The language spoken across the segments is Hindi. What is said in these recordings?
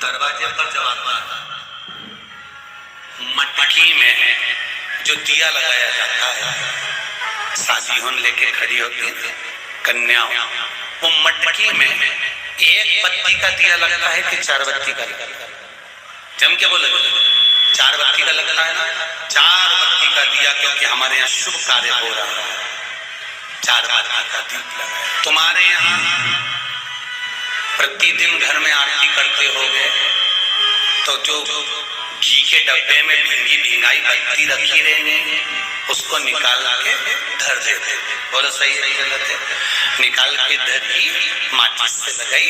दरवाजे पर जब आता है, मटकी में जो दिया लगाया जाता है, शादी होने लेके खड़ी होती है कन्या, वो मटकी में एक बत्ती का दिया लगता है कि 4 बत्ती का लगता है? जम के बोले 4 बत्ती का लगता है ना। 4 बत्ती का दिया, क्योंकि हमारे यहाँ शुभ कार्य हो रहा है, 4 बत्ती का दीप लगाया। तुम्हारे यहाँ प्रतिदिन घर में आरती करते होगे, तो जो घी के डब्बे में भींगी भींगाई बत्ती रखी रहेगी, उसको निकाल के धर देते। बोलो सही है गलत है? निकाल के धरी, माचिस से लगाई,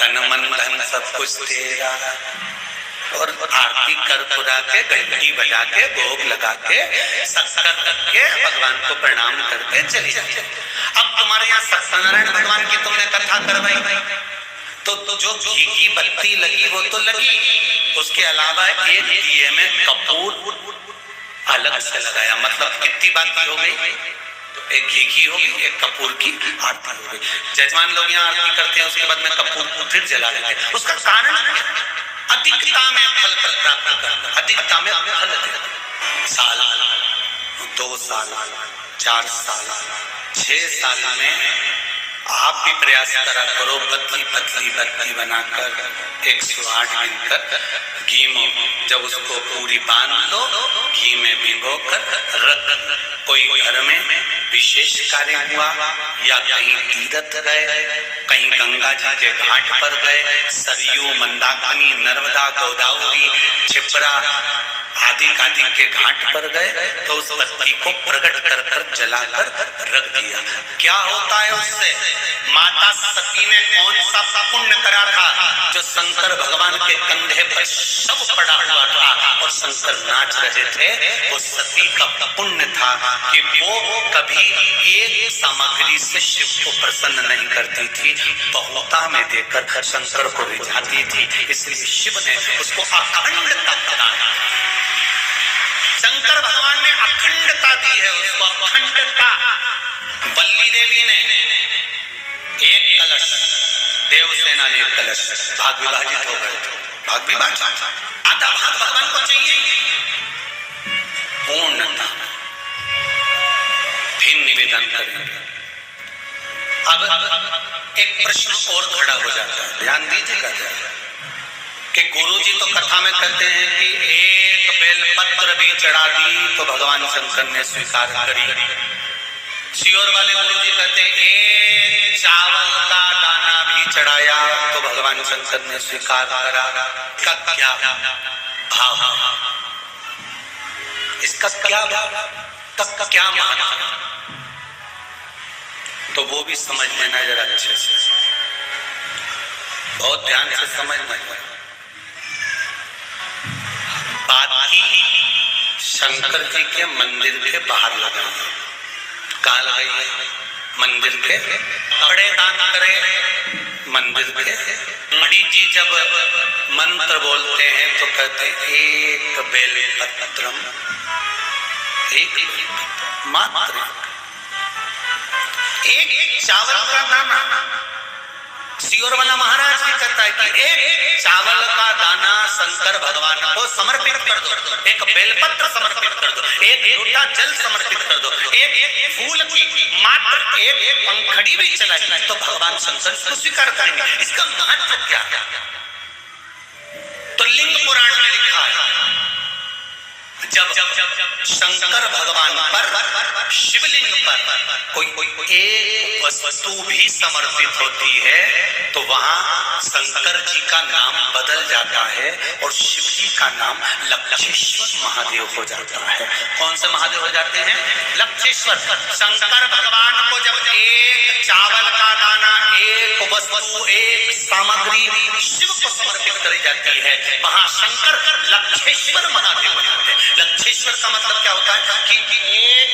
तन मन धन सब कुछ तेरा, और आरती कर पुरा के घंटी बजा के भोग लगा के शक्कर रख के भगवान को प्रणाम करके चली जाते। अब तुम्हारे यहाँ सत्यनारायण भगवान की तुमने कथा करवाई, तो जो घी की बत्ती लगी वो तो लगी, उसके अलावा एक दिए में कपूर अलग से लगाया। मतलब कितनी बात हो गई? एक घी की होगी, एक कपूर की आरती हो गई। जजमान लोग यहाँ आरती करते हैं, उसके बाद में कपूर को फिर जला देते हैं। उसका कारण अधिकता में फल प्राप्त करना, अधिकता में फल देना। साल, 2 साल, 4 साल, 6 साल में आप भी प्रयास करा करो, पतली पतली बत्ती बनाकर 108 दिन तक घी में जब उसको पूरी बांध लो, घी में भिगो कर रख। कोई घर में विशेष कार्य हुआ या कहीं तीर्थ गए, कहीं गंगा जी के घाट पर गए, सरयू, मंदाकिनी, नर्मदा, गोदावरी, क्षिप्रा आदि के घाट पर गए, तो उस बत्ती को प्रकट कर कर जलाकर रख दिया। क्या होता है उससे? माता सती ने कौन सा पुण्य करा था जो शंकर भगवान के कंधे पर सब पड़ा हुआ था और शंकर नाच रहे थे? वो सती का पुण्य था कि वो कभी एक सामग्री से शिव को प्रसन्न नहीं करती थी, बहुता में देकर शंकर को रिझाती थी। इसलिए शिव ने उसको अखंडता प्रदान, शंकर भगवान ने अखंडता दी है उसको, अखंडता। बल्ली देवी ने एक कलश, देवसेना ने एक कलश, भाग विभाजित हो गए थे, भाग विभाजित, आधा भाग भगवान को चाहिए पूर्णता। फिर निवेदन करेंगे। अब एक प्रश्न और खड़ा हो जाता है, ध्यान दीजिएगा कि गुरुजी तो कथा में कहते हैं कि एक बेलपत्र भी चढ़ा दी तो भगवान शंकर ने स्वीकार करी। सियोर वाले गुरुजी कहते हैं एक चावल का दाना भी चढ़ाया तो भगवान शंकर ने स्वीकार करा। इसका क्या भाव, इसका क्या भाव, तब का क्या महत्व, तो वो भी समझ लेना जरा अच्छे से, बहुत ध्यान से समझना। बाती शंकर जी के मंदिर के बाहर लगाई, कहाँ लगाई है? मंदिर के। बड़े दान करे मंदिर के। पंडित जी जब मंत्र बोलते हैं तो कहते एक बेलपत्रम, एक मात्र, एक चावल का दाना। सियोर वाला महाराज भी कहता है कि एक चावल का दाना शंकर भगवान को समर्पित कर दो, एक बेलपत्र समर्पित कर दो, एक लोटा जल समर्पित कर दो, एक फूल की मात्र एक पंखड़ी भी चलाई तो भगवान शंकर इसको स्वीकार करेंगे। इसका महत्व क्या है? तो लिंग पुराण में लिखा है, जब शंकर भगवान पर, शिवलिंग पर कोई एक वस्तु भी समर्पित होती है तो वहां शंकर जी का नाम बदल जाता है और शिव जी का नाम लक्षेश्वर महादेव हो जाता है। कौन से महादेव हो जाते हैं? लक्षेश्वर। शंकर भगवान को जब एक चावल का दाना, एक वस्तु, एक सामग्री शिव को समर्पित करी जाती है, वहां शंकर लक्षेश्वर महादेव हो जाते हैं। लक्षेश्वर का मतलब क्या होता है कि एक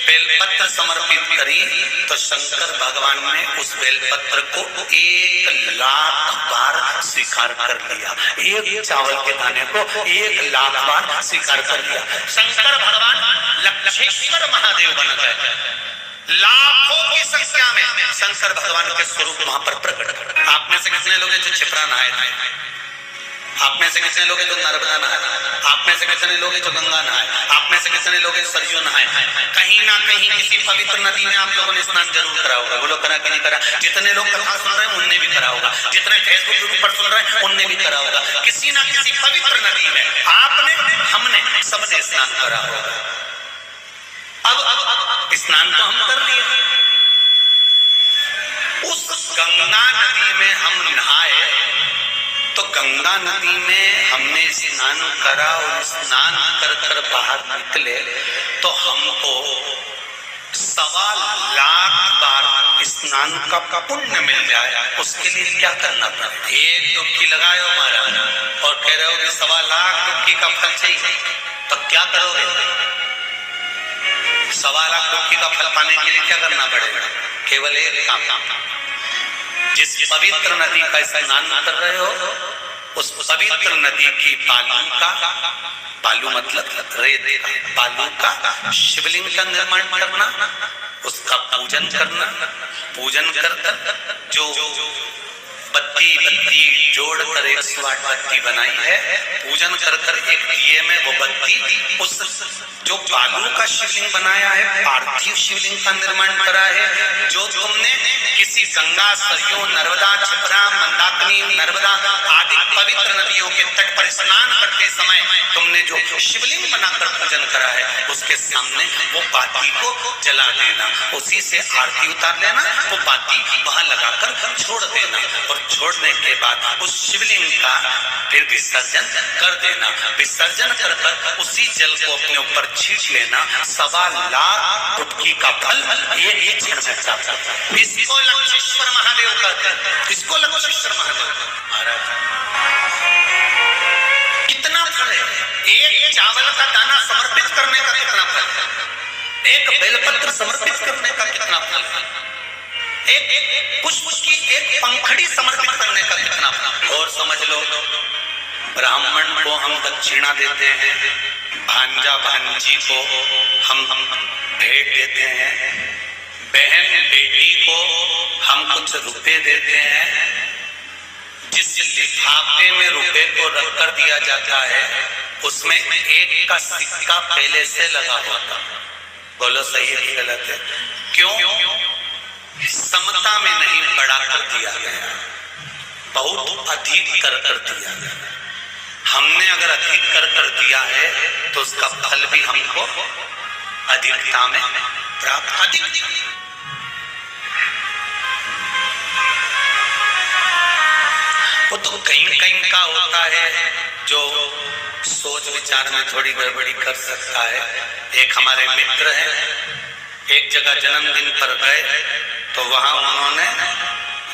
बेलपत्र समर्पित करी तो शंकर भगवान ने उस बेलपत्र को 1,00,000 बार स्वीकार कर लिया, एक चावल के दाने को 1,00,000 बार स्वीकार कर लिया। शंकर भगवान लक्षेश्वर महादेव बन गए। लाखों की संख्या में शंकर भगवान के स्वरूप वहां पर प्रकट। आप में से कितने लोग हैं जो क्षिप्रा नहाए थे? आप में से कितने लोग हैं जो नर्मदा नहाए? आप में से कितने लोग हैं जो गंगा नहाए? आप में से कितने लोग हैं सरयू नहाए? कहीं ना कहीं किसी पवित्र नदी में आप लोगों ने स्नान जरूर करा होगा। बोलो करा कि नहीं करा? जितने लोग कथा सुन रहे हैं उनने भी करा होगा, जितने फेसबुक यूट्यूब पर सुन रहे हैं उनने भी करा होगा। किसी ना किसी पवित्र नदी में आपने, हमने, सबने स्नान करा होगा। अब स्नान तो हम कर लिए, उस गंगा नदी में हम नहाए, तो गंगा नदी में हमने स्नान करा और स्नान कर कर बाहर निकले तो हमको 1.25 लाख बार स्नान का पुण्य मिल जाए। उसके लिए क्या करना पड़ेगा? एक डुबकी लगाए हो महाराज और कह रहे हो कि 1.25 लाख डुबकी का फल चाहिए, तो क्या करोगे? 1.25 लाख डुबकी का फल पाने के लिए क्या करना पड़ेगा? केवल एक काम, जिस पवित्र नदी का स्नान कर रहे हो उस पवित्र नदी की बालू मतलब रेत, बालू का शिवलिंग का निर्माण करना, उसका पूजन करना, पूजन कर जो बत्ती जोड़कर 108 बत्ती बनाई है, पूजन कर एक दिए में वो बत्ती, उस जो बालू का शिवलिंग बनाया है, पार्थिव शिवलिंग का निर्माण करा है, जो तुमने किसी गंगा, सरयू, नर्मदा, क्षिप्रा, मंदाकिनी, नर्मदा आदि पवित्र नदियों के तट पर स्नान करते समय तुमने जो शिवलिंग बनाकर पूजन करा है, उसके सामने वो बाती को जला देना, उसी से आरती उतार लेना, वो बाती वहां लगाकर छोड़ देना और छोड़ने के बाद उस शिवलिंग का फिर विसर्जन कर देना। विसर्जन कर कर उसी जल को अपने ऊपर छींट लेना। 1.25 लाख डुबकी का फल एक ही क्षण में प्राप्त होता है। इसको लक्षेश्वर महादेव कहते हैं, इसको लक्षेश्वर महादेव महाराज। कितना फल है? एक चावल का दाना समर्पित करने का कितना फल है? एक बेलपत्र समर्पित करने का कितना फल है? एक पुष्प की एक पंखड़ी समर्पित करने का कितना फल? और समझ लो, ब्राह्मण को हम दक्षिणा देते हैं, भांजा भांजी को हम भेंट देते हैं, बहन बेटी को हम कुछ रुपए देते हैं। जिस लिफाफे में रुपए को रख कर दिया जाता है उसमें एक का सिक्का पहले से लगा हुआ था। बोलो सही है कि गलत है? क्यों? समता में नहीं बढ़ाकर दिया गया, बहुत अधिक कर दिया गया। हमने अगर अधिक कर दिया है तो उसका फल भी हमको अधिकता में प्राप्त। अधिक वो तो कहीं का होता है जो सोच विचार में थोड़ी गड़बड़ी कर सकता है। एक हमारे मित्र हैं, एक जगह जन्मदिन पर गए तो वहां उन्होंने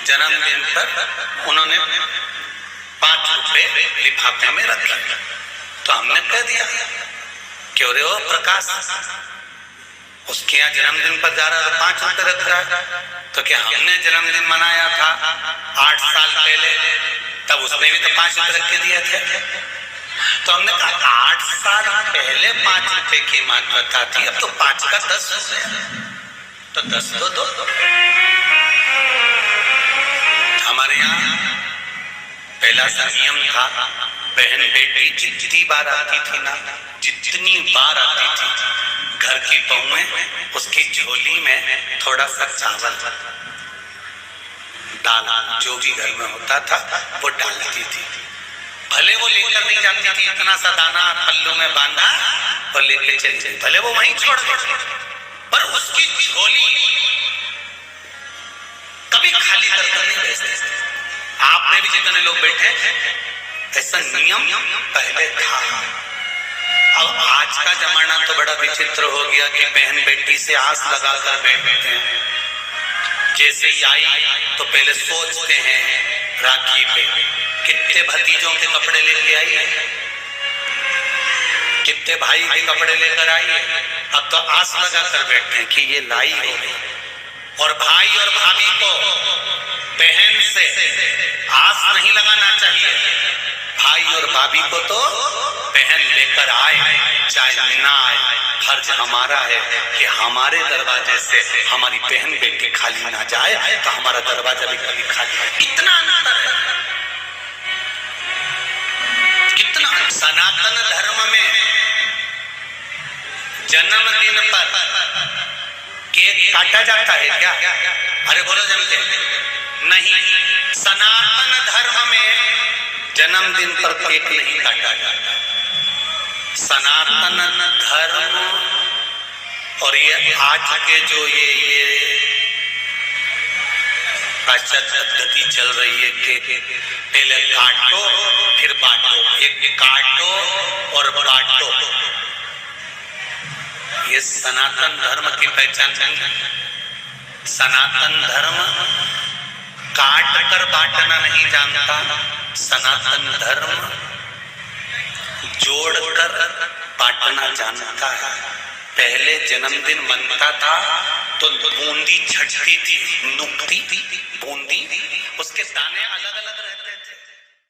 जन्मदिन पर उन्होंने 5 रुपए लिफाफे में रखे। तो हमने कह दिया, क्यों रे हो प्रकाश, उसके यहाँ जन्मदिन पर जा रहा है 5 रुपए रख रहा है? तो क्या हमने जन्मदिन मनाया था 8 साल पहले, तब उसने भी तो 5 रुपए रख के दिए थे। तो हमने कहा 8 साल पहले 5 रुपए की मान्यता थी, अब तो 5 का 10 हो गया, तो 10 दो। हमारे यहाँ पहला सा नियम था, बहन बेटी जितनी बार आती थी ना, जितनी बार आती थी, घर की बहुएं उसकी झोली में थोड़ा सा चावल, दाल, जो भी घर में होता था वो डालती थी। भले वो लेकर नहीं जाती थी, इतना सा दाना पल्लू में बांधा और लेके चली गई, भले वो वहीं छोड़ गई, पर उसकी झोली कभी खाली करके नहीं भेजते। आप में भी जितने लोग बैठे ऐसा नियम पहले था। अब आज का जमाना तो बड़ा विचित्र हो गया कि बहन बेटी से आस लगाकर बैठते हैं। जैसे ही आई तो पहले सोचते हैं राखी पे कितने भतीजों के कपड़े लेके आई है, कितने भाई के कपड़े लेकर आई है। अब तो आस लगाकर बैठते हैं कि ये लाई होगी। और भाई और भाभी को बहन से आस नहीं लगाना चाहिए, भाई और भाभी को तो बहन लेकर आए चाहे ना आए, फर्ज हमारा है कि हमारे दरवाजे से हमारी बहन बेटी खाली ना जाए, तो हमारा दरवाजा भी कभी खाली है। कितना अंतर है। जन्मदिन पर केक काटा जाता है क्या? अरे बोलो जमते नहीं। सनातन धर्म में जन्मदिन पर केक नहीं काटा जाता। सनातन धर्म और ये आज के जो ये पाश्चात्य पद्धति चल रही है कि पहले काटो फिर बांटो, एक काटो और बांटो, ये सनातन धर्म की पहचान नहीं। सनातन धर्म काट कर बांटना नहीं जानता, सनातन धर्म जोड़कर बांटना जानता है। पहले जन्मदिन मनता था तो बूंदी छटती थी, नुकती बूंदी, उसके दाने अलग अलग